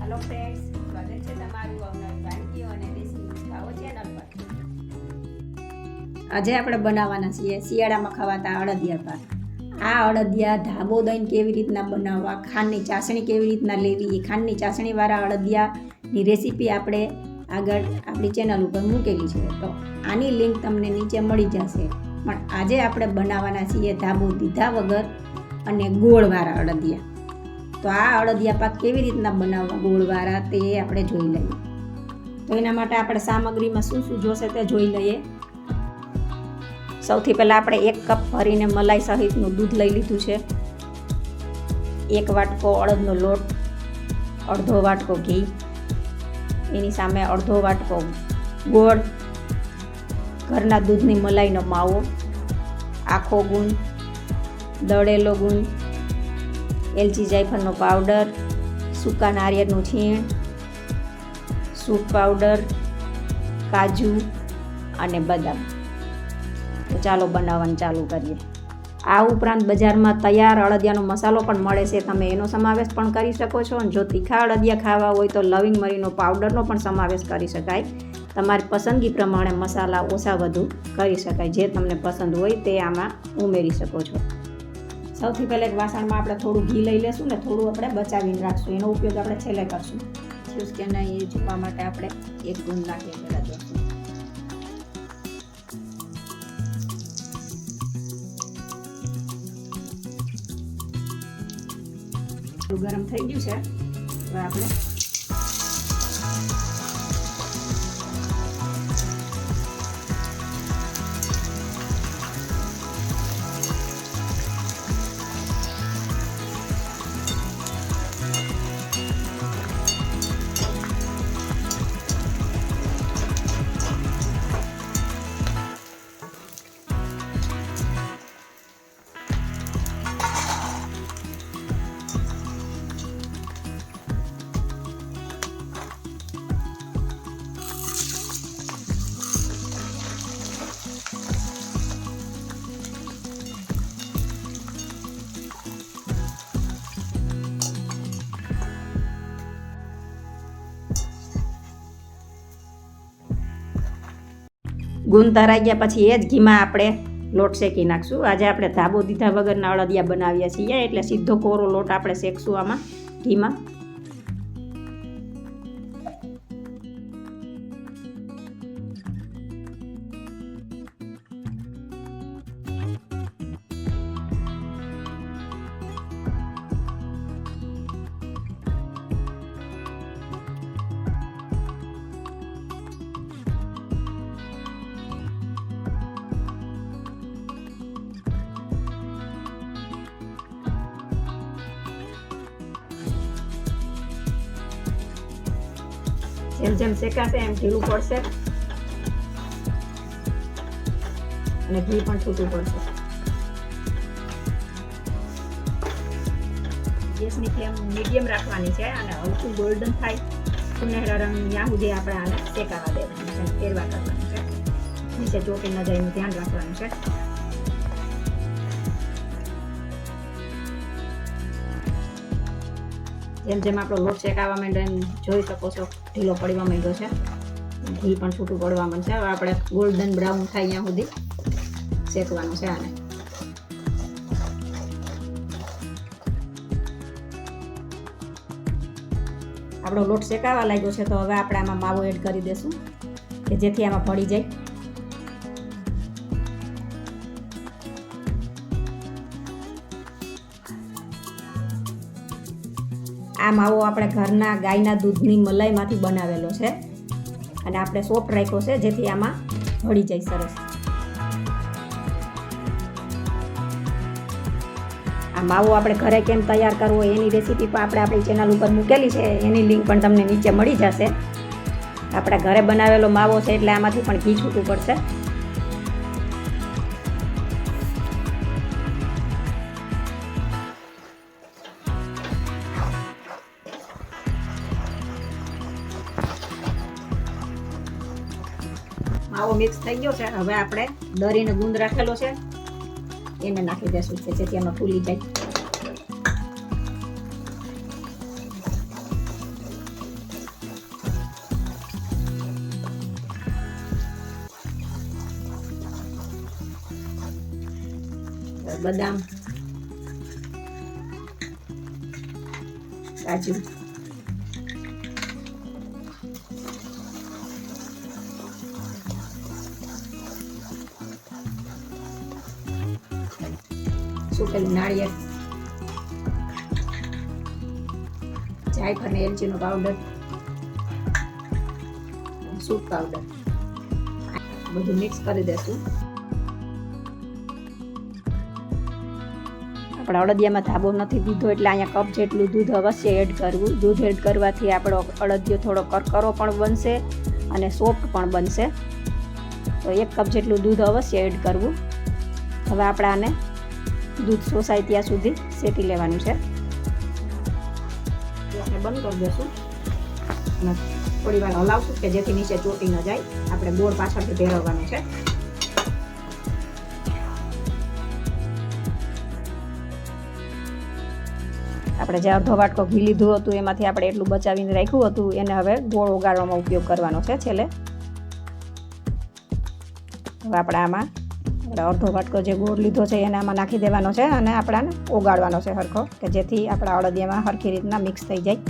Hello friends, સ્વાગત છે તમારું અવનવી વાનગીઓ અને દેશી નુસ્ખાઓ ચેનલ પર. આજે આપણે બનાવવાના છીએ શિયાળામાં ખવાતા અડદિયા પાક. આ અડદિયા ધાબો દઈને કેવી રીતના બનાવવા, ખાંડની ચાસણી કેવી રીતના લેવી, એ ખાંડની ચાસણીવાળા અડદિયાની રેસીપી આપણે આગળ આપણી ચેનલ ઉપર મૂકેલી છે, તો આની લિંક તમને નીચે મળી જશે. પણ આજે આપણે બનાવવાના છીએ ધાબો દીધા વગર અને ગોળવાળા અડદિયા. તો આ અડદિયા પાક કેવી રીતના બનાવવા ગોળવાળા તે આપણે જોઈ લઈએ. તો એના માટે આપણે સામગ્રીમાં શું શું જોશે તે જોઈ લઈએ. સૌથી પહેલાં આપણે 1 કપ ભરીને મલાઈ સહિતનું દૂધ લઈ લીધું છે. 1 વાટકો અડદનો લોટ, અડધો વાટકો ઘી, એની સામે અડધો વાટકો ગોળ, ઘરના દૂધની મલાઈનો માવો, આખો ગુંદ, દળેલો ગુંદ, એલચી જાયફળનો પાવડર, સૂકા નારિયેળનું છીણ, સૂપ પાવડર, કાજુ અને બદામ. તો ચાલો બનાવવાનું ચાલુ કરીએ. આ ઉપરાંત બજારમાં તૈયાર અડદિયાનો મસાલો પણ મળે છે, તમે એનો સમાવેશ પણ કરી શકો છો. અને જો તીખા અડદિયા ખાવા હોય તો લવિંગ મરીનો પાવડરનો પણ સમાવેશ કરી શકાય. તમારી પસંદગી પ્રમાણે મસાલા ઓછા વધુ કરી શકાય, જે તમને પસંદ હોય તે આમાં ઉમેરી શકો છો. સૌથી પહેલાં એક વાસણમાં આપણે થોડું ઘી લઈ લેશું ને થોડું આપણે બચાવીને રાખશું. એનો ઉપયોગ આપણે છેલ્લે કરશું. થયું કે નહીં એ જોવા માટે આપણે 1 ગુંદ નાખીએ પહેલાં દોસ્તું. ગરમ થઈ ગયું છે. હવે આપણે ગુંદ તરાઈ ગયા પછી એ જ ઘીમાં આપણે લોટ શેકી નાખશું. આજે આપણે ધાબો દીધા વગરના અડદિયા બનાવીએ છીએ, એટલે સીધો કોરો લોટ આપણે શેકશું આમાં ઘીમાં. જેમ જેમ શેકાશે એમ ઢીલું પડશે અને ઘી પણ છૂટું પડશે. ગેસની ફ્લેમ મીડિયમ રાખવાની છે અને હલકું ગોલ્ડન થાય સુનહેરા રંગ ત્યાં સુધી આપણે આને શેકાવા દેવાનું છે, ફેરવા કરવાનું છે. નીચે ચોટી ન જાય એનું ધ્યાન રાખવાનું છે. જેમ જેમ આપણો લોટ શેકાવા માંડ્યો એમ જોઈ શકો છો ઢીલો પડવા માંડ્યો છે, ઘી પણ છૂટું પડવા માંડશે. હવે આપણે ગોલ્ડન બ્રાઉન થાય ત્યાં સુધી શેકવાનું છે આને. આપણો લોટ શેકાવા લાગ્યો છે, તો હવે આપણે આમાં માવો એડ કરી દઈશું કે જેથી આમાં ભળી જાય. આ માવો આપણે ઘરના ગાયના દૂધની મલાઈમાંથી બનાવેલો છે અને આપણે સોફ્ટ રાખ્યો છે જેથી આમાં ભળી જાય સરસ. આ માવો આપણે ઘરે કેમ તૈયાર કરવો એની રેસીપી પણ આપણે આપણી ચેનલ ઉપર મૂકેલી છે, એની લિંક પણ તમને નીચે મળી જશે. આપણે ઘરે બનાવેલો માવો છે એટલે આમાંથી પણ ઘી છૂટું પડશે. માવો મિક્સ થઈ ગયો છે. હવે આપણે દળીને ગુંદ રાખેલો છે એને નાખી દેશું કે જેથી એમાં ફૂલી જાય. બદામ, કાજુ, સુકેલું નાળિયેર, જાયફળ અને એલચીનો પાવડર, સૂપ પાવડર બધું મિક્સ કરી દેશું. આપણે અડદિયામાં ધાબો નથી દીધો એટલે અહીંયા કપ જેટલું દૂધ અવશ્ય એડ કરવું. દૂધ એડ કરવાથી આપણો અડદિયો થોડો કરકરો પણ બનશે અને સોફ્ટ પણ બનશે. તો 1 કપ જેટલું દૂધ અવશ્ય એડ કરવું. હવે આપણે આને દૂધ શોષાય ત્યાં સુધી શેકી લેવાનું છે. આપણે બંધ કરી દઈશું અને થોડી વાર હલાવશું કે જેથી નીચે ચોટી ન જાય. આપણે ગોળ પાછળથી ભેરવવાનો છે. આપણે જે અડધો વાટકો ઘી લીધું હતું એમાંથી આપણે એટલું બચાવીને રાખ્યું હતું એને હવે ગોળ ઓગાળવામાં ઉપયોગ કરવાનો છે છેલ્લે. હવે આપણે આમાં અડધો વાટકો જે ગોળ લીધો છે એને આમાં નાખી દેવાનો છે અને આપણાને ઓગાળવાનો છે હરખો કે જેથી આપણા અડદિયામાં હરખી રીતના મિક્સ થઈ જાય.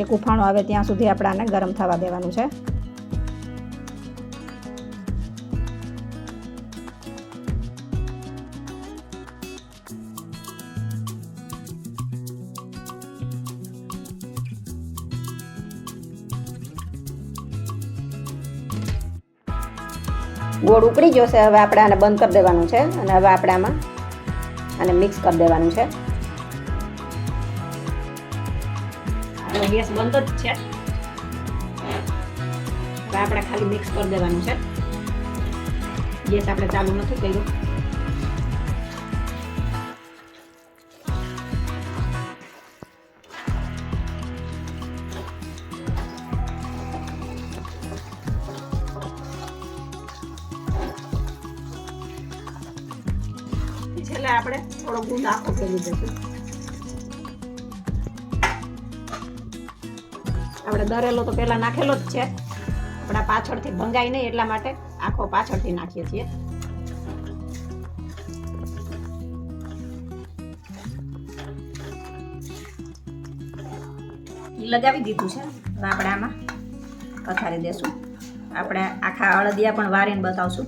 એક ઉફાણો આવે ત્યાં સુધી આપણે આને ગરમ થવા દેવાનું છે. ગોળ ઉકળી જશે. હવે આપણે આને બંધ કરી દેવાનું છે અને હવે આપણે આમાં આને મિક્સ કરી દેવાનું છે. આપણો ગેસ બંધ જ છે. હવે આપણે ખાલી મિક્સ કરી દેવાનું છે. ગેસ આપણે ચાલુ નથી કર્યો. છેલ્લે આપણે થોડો ગુંદ આખો ફેરવી દઈશું. આપણે દરેલો તો પહેલા નાખેલો જ છે. આપણા પાછળથી ભંગાય નહીં એટલા માટે આખો પાછળથી નાખીએ છીએ. લગાવી દીધું છે. હવે આપણે આમાં પથારી દેશું. આપણે આખા અડદિયા પણ વારીને બતાવશું.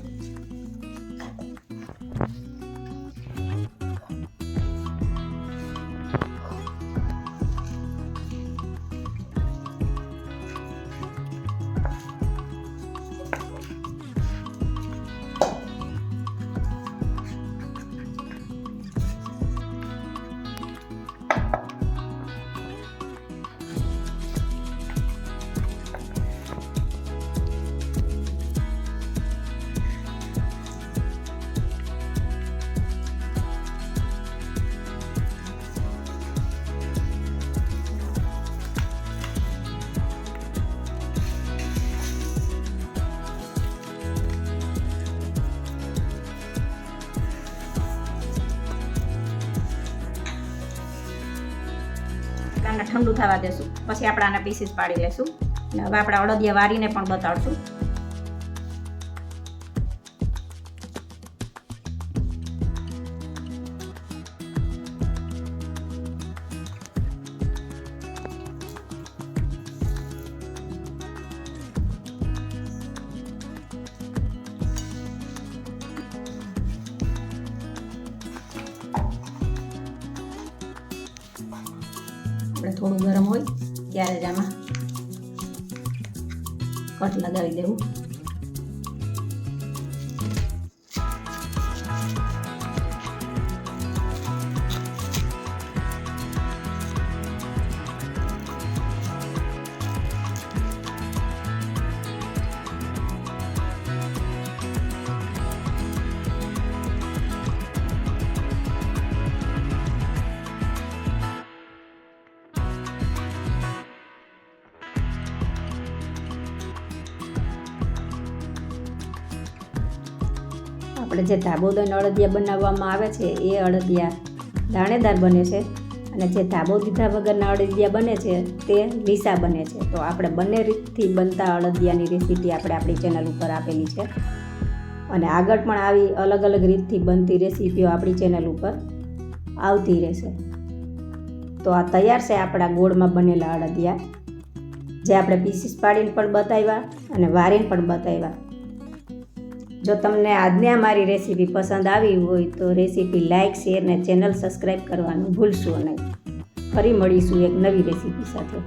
આને ઠંડુ થવા દેશું. પછી આપણે આના પીસીસ પાડી લેશું. અને હવે આપણે અડદિયા વારીને પણ બતાડશું. આપણે થોડું ગરમ હોય ત્યારે જ આમાં કટ લગાવી દેવું. આપણે જે ધાબો દઈને અડદિયા બનાવવામાં આવે છે એ અડદિયા દાણેદાર બને છે અને જે ધાબો દીધા વગરના અડદિયા બને છે તે લીસા બને છે. તો આપણે બંને રીતથી બનતા અડદિયાની રેસીપી આપણે આપણી ચેનલ ઉપર આપેલી છે. અને આગળ પણ આવી અલગ અલગ રીતથી બનતી રેસીપીઓ આપણી ચેનલ ઉપર આવતી રહેશે. તો આ તૈયાર છે આપણા ગોળમાં બનેલા અડદિયા, જે આપણે પીસીસ પાડીને પણ બતાવ્યા અને વારીને પણ બતાવ્યા. જો તમને આજની આ મારી રેસીપી પસંદ આવી હોય તો રેસીપી લાઇક, શેર અને ચેનલ સબસ્ક્રાઈબ કરવાનું ભૂલશો નહીં. ફરી મળીશું એક નવી રેસીપી સાથે.